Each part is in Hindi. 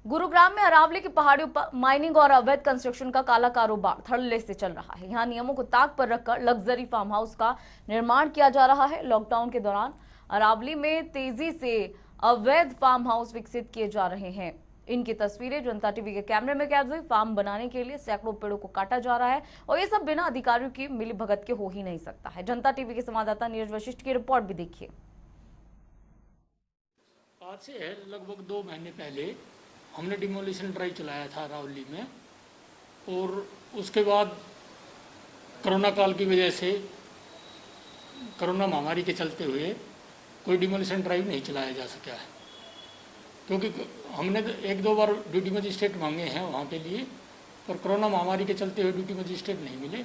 गुरुग्राम में अरावली की पहाड़ियों पर माइनिंग और अवैध कंस्ट्रक्शन का काला कारोबार धड़ल्ले से चल रहा है। यहां नियमों को ताक पर रखकर लग्जरी फार्म हाउस का निर्माण किया जा रहा है। लॉकडाउन के दौरान अरावली में तेजी से अवैध फार्म हाउस विकसित किए जा रहे हैं। इनकी तस्वीरें जनता टीवी के कैमरे में कैद हुई। फार्म बनाने के लिए सैकड़ों पेड़ों को काटा जा रहा है और ये सब बिना अधिकारियों की मिलीभगत के हो ही नहीं सकता है। जनता टीवी के संवाददाता नीरज वशिष्ठ की रिपोर्ट भी देखिए। आज से लगभग 2 महीने पहले हमने डिमोलिशन ड्राइव चलाया था अरावली में, और उसके बाद कोरोना काल की वजह से, कोरोना महामारी के चलते हुए कोई डिमोलिशन ड्राइव नहीं चलाया जा सका है, क्योंकि हमने 1-2 बार ड्यूटी मजिस्ट्रेट मांगे हैं वहाँ के लिए, पर कोरोना महामारी के चलते हुए ड्यूटी मजिस्ट्रेट नहीं मिले।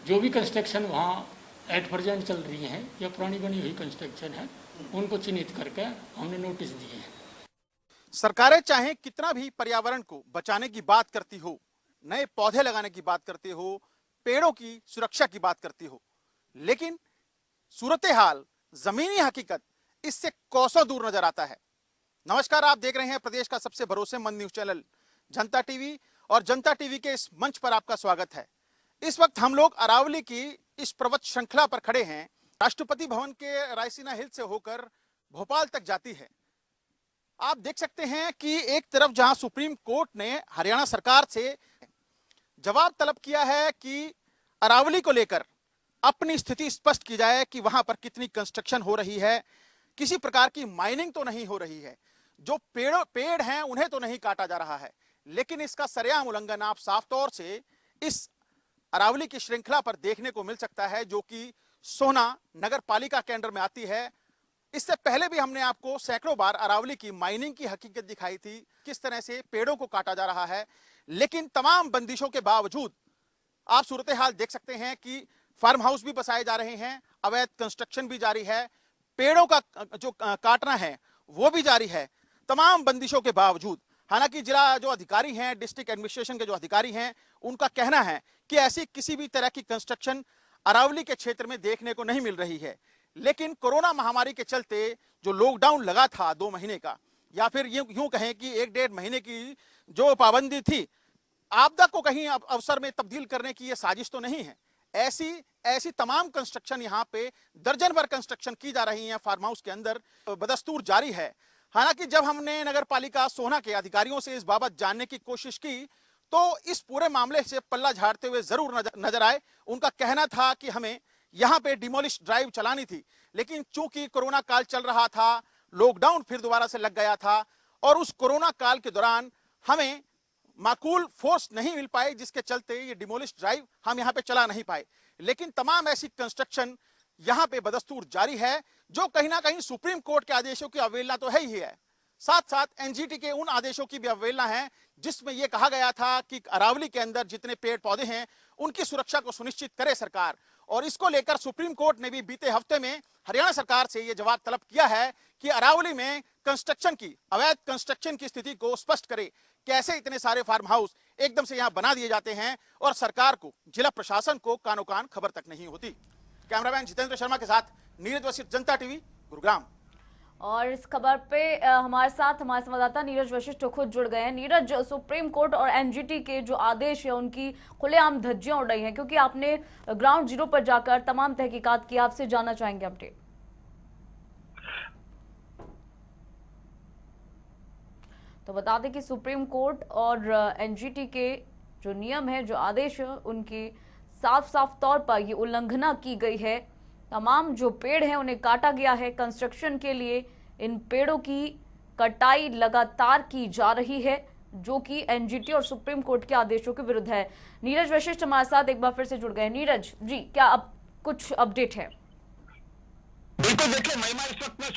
जो भी कंस्ट्रक्शन वहाँ एट प्रेजेंट चल रही हैं या पुरानी बनी हुई कंस्ट्रक्शन है, उनको चिन्हित करके हमने नोटिस दिए हैं। सरकारें चाहे कितना भी पर्यावरण को बचाने की बात करती हो, नए पौधे लगाने की बात करती हो, पेड़ों की सुरक्षा की बात करती हो, लेकिन सूरत हाल, जमीनी हकीकत इससे कोसों दूर नजर आता है। नमस्कार, आप देख रहे हैं प्रदेश का सबसे भरोसेमंद न्यूज चैनल जनता टीवी, और जनता टीवी के इस मंच पर आपका स्वागत है। इस वक्त हम लोग अरावली की इस पर्वत श्रृंखला पर खड़े हैं। राष्ट्रपति भवन के रायसीना हिल से होकर भोपाल तक जाती है। आप देख सकते हैं कि एक तरफ जहां सुप्रीम कोर्ट ने हरियाणा सरकार से जवाब तलब किया है कि अरावली को लेकर अपनी स्थिति स्पष्ट की जाए कि वहां पर कितनी कंस्ट्रक्शन हो रही है, किसी प्रकार की माइनिंग तो नहीं हो रही है, जो पेड़ हैं उन्हें तो नहीं काटा जा रहा है, लेकिन इसका सरेआम उल्लंघन आप साफ तौर से इस अरावली की श्रृंखला पर देखने को मिल सकता है, जो कि सोहना नगर पालिका के अंडर में आती है। इससे पहले भी हमने आपको सैकड़ों बार अरावली की माइनिंग की हकीकत दिखाई थी, किस तरह से पेड़ों को काटा जा रहा है, लेकिन तमाम बंदिशों के बावजूद आप सूरत हाल देख सकते हैं कि फार्म हाउस भी बसाए जा रहे हैं, अवैध कंस्ट्रक्शन भी जारी है, पेड़ों का जो काटना है वो भी जारी है, तमाम बंदिशों के बावजूद। हालांकि जिला जो अधिकारी हैं, डिस्ट्रिक्ट एडमिनिस्ट्रेशन के जो अधिकारी हैं, उनका कहना है कि ऐसी किसी भी तरह की कंस्ट्रक्शन अरावली के क्षेत्र में देखने को नहीं मिल रही है। लेकिन कोरोना महामारी के चलते जो लॉकडाउन लगा था 2 महीने का, या फिर यूं कहें कि 1-1.5 महीने की जो पाबंदी थी, आपदा को कहीं अवसर में तब्दील करने की ये साजिश तो नहीं है। ऐसी तमाम कंस्ट्रक्शन यहाँ पे दर्जन भर कंस्ट्रक्शन की जा रही है फार्म हाउस के अंदर, बदस्तूर जारी है। हालांकि जब हमने नगर पालिका सोहना के अधिकारियों से इस बाबत जानने की कोशिश की, तो इस पूरे मामले से पल्ला झाड़ते हुए जरूर नजर आए। उनका कहना था कि हमें यहां पे डिमोलिश ड्राइव चलानी थी, लेकिन चूंकि कोरोना काल चल रहा था, लॉकडाउन फिर दोबारा से लग गया था, और उस कोरोना काल के दौरान हमें माकूल फोर्स नहीं मिल पाए, जिसके चलते ये डिमोलिश ड्राइव हम यहां पे चला नहीं पाए। लेकिन तमाम ऐसी कंस्ट्रक्शन यहां पे बदस्तूर जारी है, जो कहीं ना कहीं सुप्रीम कोर्ट के आदेशों की अवहेलना तो है ही है, साथ साथ एनजीटी के उन आदेशों की भी अवहेलना है जिसमें यह कहा गया था कि अरावली के अंदर जितने पेड़ पौधे हैं उनकी सुरक्षा को सुनिश्चित करे सरकार। और इसको लेकर सुप्रीम कोर्ट ने भी बीते हफ्ते में हरियाणा सरकार से यह जवाब तलब किया है कि अरावली में कंस्ट्रक्शन की, अवैध कंस्ट्रक्शन की स्थिति को स्पष्ट करे। कैसे इतने सारे फार्म हाउस एकदम से यहां बना दिए जाते हैं और सरकार को, जिला प्रशासन को कानो कान खबर तक नहीं होती। कैमरामैन जितेंद्र शर्मा के साथ नीरज वशिष्ठ, जनता टीवी, गुरुग्राम। और इस खबर पे हमारे साथ हमारे संवाददाता नीरज वशिष्ठ खुद जुड़ गए हैं। नीरज, सुप्रीम कोर्ट और एनजीटी के जो आदेश है उनकी खुलेआम धज्जियां उड़ रही हैं, क्योंकि आपने ग्राउंड जीरो पर जाकर तमाम तहकीकात की, आपसे जानना चाहेंगे अपडेट। तो बता दें कि सुप्रीम कोर्ट और एनजीटी के जो नियम है, जो आदेश है, उनकी साफ साफ तौर पर ये उल्लंघना की गई है। तमाम जो पेड़ हैं उन्हें काटा गया है कंस्ट्रक्शन के लिए। इन पेड़ों की कटाई लगातार की जा रही है, जो कि एनजीटी और सुप्रीम कोर्ट के आदेशों के विरुद्ध है। नीरज वशिष्ठ हमारे साथ एक बार फिर से जुड़ गए। नीरज जी, क्या अब कुछ अपडेट है? बिल्कुल, देखिए महिमा, इस वक्त मैं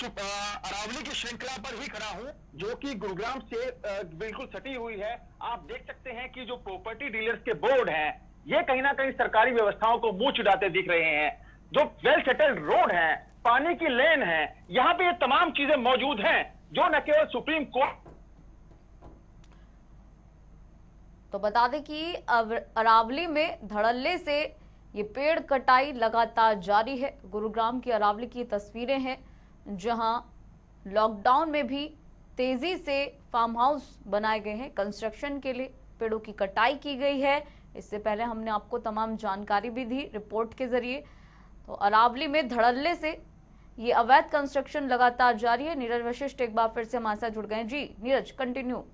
अरावली की श्रृंखला पर ही खड़ा हूं, जो कि गुरुग्राम से बिल्कुल सटी हुई है। आप देख सकते हैं कि जो प्रॉपर्टी डीलर्स के बोर्ड हैं, ये कहीं ना कहीं सरकारी व्यवस्थाओं को मुंह चिढ़ाते दिख रहे हैं। जो वेल सेटल्ड रोड है, पानी की लेन है, यहां पे ये तमाम चीजें मौजूद हैं, जो न केवल सुप्रीम कोर्ट। तो बता दें कि अरावली में धड़ल्ले से ये पेड़ कटाई लगातार जारी है। गुरुग्राम की अरावली की तस्वीरें हैं, जहां लॉकडाउन में भी तेजी से फार्म हाउस बनाए गए हैं कंस्ट्रक्शन के लिए, पेड़ों की कटाई की गई है। इससे पहले हमने आपको तमाम जानकारी भी दी रिपोर्ट के जरिए। तो अरावली में धड़ल्ले से ये अवैध कंस्ट्रक्शन लगातार जारी है। नीरज वशिष्ठ एक बार फिर से हमारे साथ जुड़ गए हैं। जी नीरज, कंटिन्यू।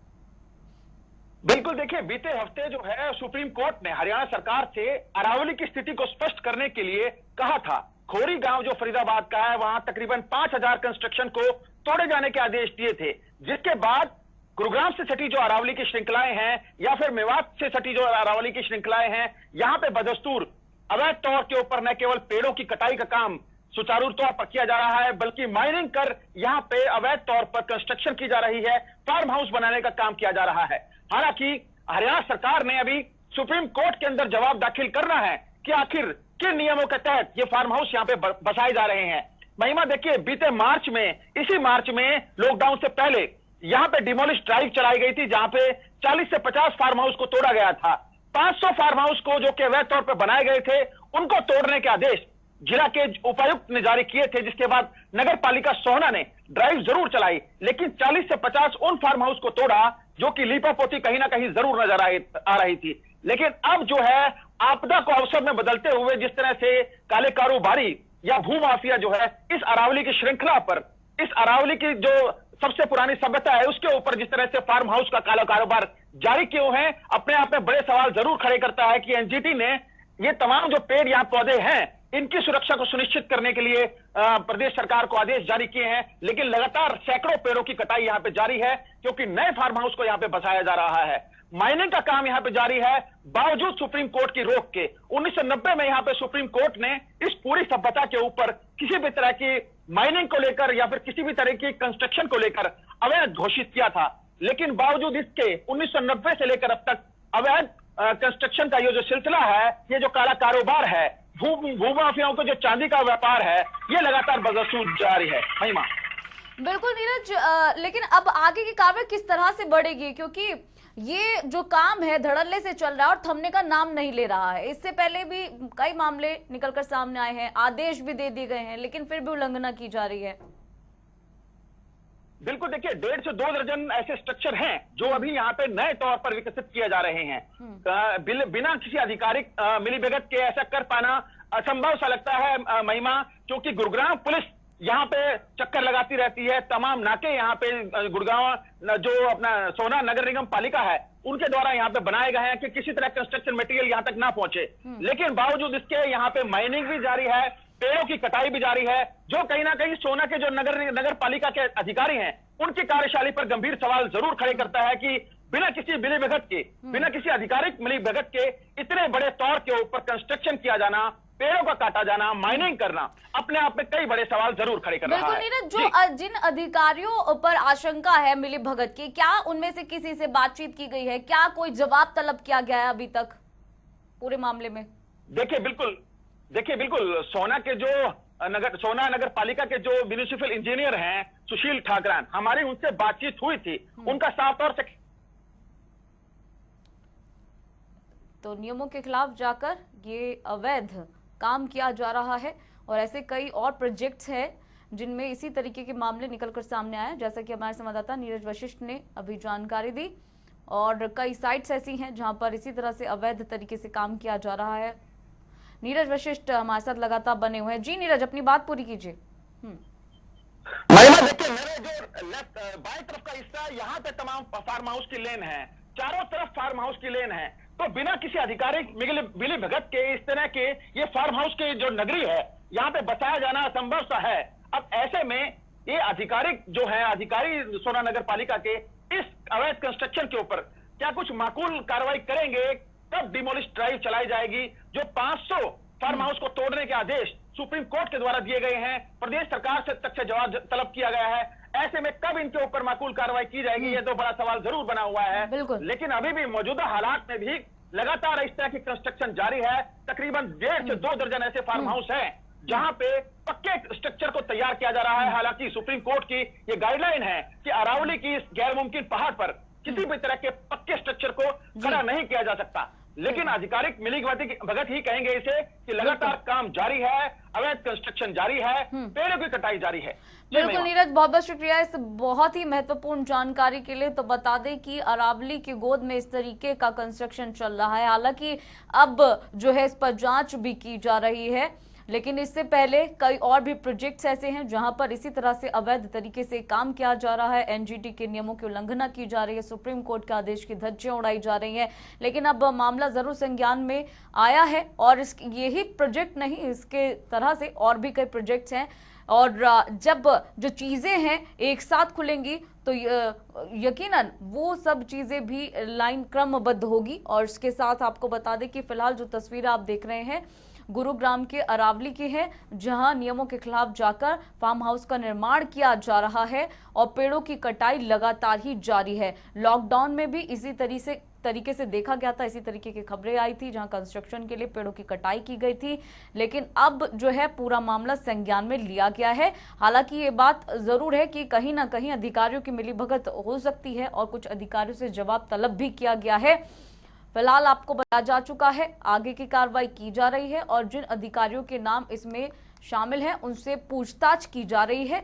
बिल्कुल, देखिए बीते हफ्ते जो है सुप्रीम कोर्ट ने हरियाणा सरकार से अरावली की स्थिति को स्पष्ट करने के लिए कहा था। खोरी गांव जो फरीदाबाद का है, वहां तकरीबन 5000 कंस्ट्रक्शन को तोड़े जाने के आदेश दिए थे, जिसके बाद गुरुग्राम से सटी जो अरावली की श्रृंखलाएं हैं या फिर मेवात से सटी जो अरावली की श्रृंखलाएं हैं, यहां पे बदस्तूर अवैध तौर के ऊपर न केवल पेड़ों की कटाई का काम सुचारू तौर पर किया जा रहा है, बल्कि माइनिंग कर यहां पे अवैध तौर पर कंस्ट्रक्शन की जा रही है, फार्म हाउस बनाने का काम किया जा रहा है। हालांकि हरियाणा सरकार ने अभी सुप्रीम कोर्ट के अंदर जवाब दाखिल करना है कि आखिर किन नियमों के तहत ये फार्म हाउस यहां पे बसाए जा रहे हैं। महिमा, देखिए बीते मार्च में, इसी मार्च में लॉकडाउन से पहले यहां पे डिमोलिश ड्राइव चलाई गई थी, जहां पे 40 से 50 फार्म हाउस को तोड़ा गया था। 500 फार्म हाउस को जो कि अवैध तौर पर बनाए गए थे, उनको तोड़ने के आदेश जिला के उपायुक्त ने जारी किए थे, जिसके बाद नगर पालिका सोहना ने ड्राइव जरूर चलाई, लेकिन 40 से 50 उन फार्म हाउस को तोड़ा जो कि लीपापोती कहीं ना कहीं जरूर नजर आ रही थी। लेकिन अब जो है आपदा को अवसर में बदलते हुए जिस तरह से काले कारोबारी या भू माफिया जो है इस अरावली की श्रृंखला पर, इस अरावली की जो सबसे पुरानी सभ्यता है उसके ऊपर जिस तरह से फार्म हाउस का काला कारोबार जारी क्यों है, अपने आप में बड़े सवाल जरूर खड़े करता है कि एनजीटी ने ये तमाम जो पेड़ यहाँ पौधे हैं इनकी सुरक्षा को सुनिश्चित करने के लिए प्रदेश सरकार को आदेश जारी किए हैं, लेकिन लगातार सैकड़ों पेड़ों की कटाई यहाँ पे जारी है, क्योंकि नए फार्म हाउस को यहाँ पे बसाया जा रहा है। माइनिंग का काम यहाँ पे जारी है, बावजूद सुप्रीम कोर्ट की रोक के। 1990 में यहाँ पे सुप्रीम कोर्ट ने इस पूरी सभ्यता के ऊपर किसी भी तरह की माइनिंग को लेकर या फिर किसी भी तरह की कंस्ट्रक्शन को लेकर अवैध घोषित किया था, लेकिन बावजूद इसके 1990 से लेकर अब तक अवैध कंस्ट्रक्शन का ये जो सिलसिला है, ये जो काला कारोबार है, भू माफियाओं को जो चांदी का व्यापार है, ये लगातार बदस्तूर जारी है। महिमा, बिल्कुल नीरज, लेकिन अब आगे की कार्रवाई किस तरह से बढ़ेगी, क्योंकि ये जो काम है धड़ल्ले से चल रहा है और थमने का नाम नहीं ले रहा है। इससे पहले भी कई मामले निकलकर सामने आए हैं, आदेश भी दे दिए गए हैं, लेकिन फिर भी उल्लंघना की जा रही है। बिल्कुल, देखिए 1.5 से 2 दर्जन ऐसे स्ट्रक्चर हैं जो अभी यहाँ पे नए तौर पर विकसित किए जा रहे हैं। बिना किसी आधिकारिक मिलीभगत के ऐसा कर पाना असंभव सा लगता है महिमा, क्योंकि गुरुग्राम पुलिस यहाँ पे चक्कर लगाती रहती है। तमाम नाके यहाँ पे गुड़गांव जो अपना सोना नगर निगम पालिका है उनके द्वारा यहाँ पे बनाए गए हैं कि किसी तरह कंस्ट्रक्शन मटेरियल यहाँ तक ना पहुंचे, लेकिन बावजूद इसके यहाँ पे माइनिंग भी जारी है, पेड़ों की कटाई भी जारी है, जो कहीं ना कहीं सोना के जो नगर पालिका के अधिकारी हैं उनकी कार्यशैली पर गंभीर सवाल जरूर खड़े करता है कि बिना किसी मिलीभगत के, बिना किसी आधिकारिक मिलीभगत के इतने बड़े तौर के ऊपर कंस्ट्रक्शन किया जाना, पेड़ों का काटा जाना, माइनिंग करना अपने आप में कई बड़े सवाल जरूर खड़े कर रहा है। बिल्कुल नीरज, जो जिन अधिकारियों पर आशंका है मिलीभगत की, क्या उनमें से किसी से बातचीत की गई है? क्या कोई जवाब तलब किया गया है अभी तक पूरे मामले में? देखिए बिल्कुल सोना नगर पालिका के जो म्यूनिसिपल इंजीनियर हैं सुशील ठाकरान, हमारी उनसे बातचीत हुई थी, उनका साफ तौर से तो नियमों के खिलाफ जाकर ये अवैध काम किया जा रहा है और ऐसे कई और प्रोजेक्ट्स हैं जिनमें इसी तरीके के मामले निकलकर सामने आए, जैसा कि हमारे संवाददाता नीरज वशिष्ठ ने अभी जानकारी दी। और कई साइट्स ऐसी हैं जहां पर इसी तरह से अवैध तरीके से काम किया जा रहा है। नीरज वशिष्ठ हमारे साथ लगातार बने हुए हैं। जी नीरज, अपनी बात पूरी कीजिए। महिमा, देखिए मेरे जो लेफ्ट बाएं तरफ का हिस्सा, यहाँ पे तमाम फार्म हाउस की लेन है, चारों तरफ फार्म हाउस की लेन है, तो बिना किसी आधिकारिक मिलीभगत के इस तरह के ये फार्म हाउस की जो नगरी है यहाँ पे बसाया जाना असंभव सा है। अब ऐसे में ये अधिकारी सोना नगर पालिका के इस अवैध कंस्ट्रक्शन के ऊपर क्या कुछ माकूल कार्रवाई करेंगे? तब डिमोलिश ड्राइव चलाई जाएगी। जो 500 फार्म हाउस को तोड़ने के आदेश सुप्रीम कोर्ट के द्वारा दिए गए हैं, प्रदेश सरकार से तक से जवाब तलब किया गया है, ऐसे में कब इनके ऊपर माकूल कार्रवाई की जाएगी, ये तो बड़ा सवाल जरूर बना हुआ है। लेकिन अभी भी मौजूदा हालात में भी लगातार इस तरह की कंस्ट्रक्शन जारी है। तकरीबन 1.5 से 2 दर्जन ऐसे फार्म हाउस हैं जहां पे पक्के स्ट्रक्चर को तैयार किया जा रहा है। हालांकि सुप्रीम कोर्ट की ये गाइडलाइन है कि अरावली की इस गैर मुमकिन पहाड़ पर किसी भी तरह के पक्के स्ट्रक्चर को खड़ा नहीं किया जा सकता, लेकिन आधिकारिक मिली भगत ही कहेंगे इसे कि लगातार काम जारी है, अवैध कंस्ट्रक्शन जारी है, पेड़ों की कटाई जारी है। बिल्कुल नीरज, बहुत बहुत शुक्रिया इस बहुत ही महत्वपूर्ण जानकारी के लिए। तो बता दें कि अरावली की गोद में इस तरीके का कंस्ट्रक्शन चल रहा है। हालांकि अब जो है इस पर जांच भी की जा रही है, लेकिन इससे पहले कई और भी प्रोजेक्ट्स ऐसे हैं जहां पर इसी तरह से अवैध तरीके से काम किया जा रहा है। एनजीटी के नियमों की उल्लंघना की जा रही है, सुप्रीम कोर्ट के आदेश की धज्जियां उड़ाई जा रही हैं। लेकिन अब मामला जरूर संज्ञान में आया है और यही प्रोजेक्ट नहीं, इसके तरह से और भी कई प्रोजेक्ट्स हैं। और जब जो चीजें हैं एक साथ खुलेंगी तो यकीनन वो सब चीजें भी लाइन क्रमबद्ध होगी। और इसके साथ आपको बता दें कि फिलहाल जो तस्वीर आप देख रहे हैं गुरुग्राम के अरावली की है, जहां नियमों के खिलाफ जाकर फार्म हाउस का निर्माण किया जा रहा है और पेड़ों की कटाई लगातार ही जारी है। लॉकडाउन में भी इसी तरीके से देखा गया था, इसी तरीके की खबरें आई थी जहां कंस्ट्रक्शन के लिए पेड़ों की कटाई की गई थी। लेकिन अब जो है पूरा मामला संज्ञान में लिया गया है। हालांकि ये बात जरूर है कि कहीं ना कहीं अधिकारियों की मिलीभगत हो सकती है और कुछ अधिकारियों से जवाब तलब भी किया गया है। फिलहाल आपको बताया जा चुका है, आगे की कार्रवाई की जा रही है और जिन अधिकारियों के नाम इसमें शामिल हैं उनसे पूछताछ की जा रही है।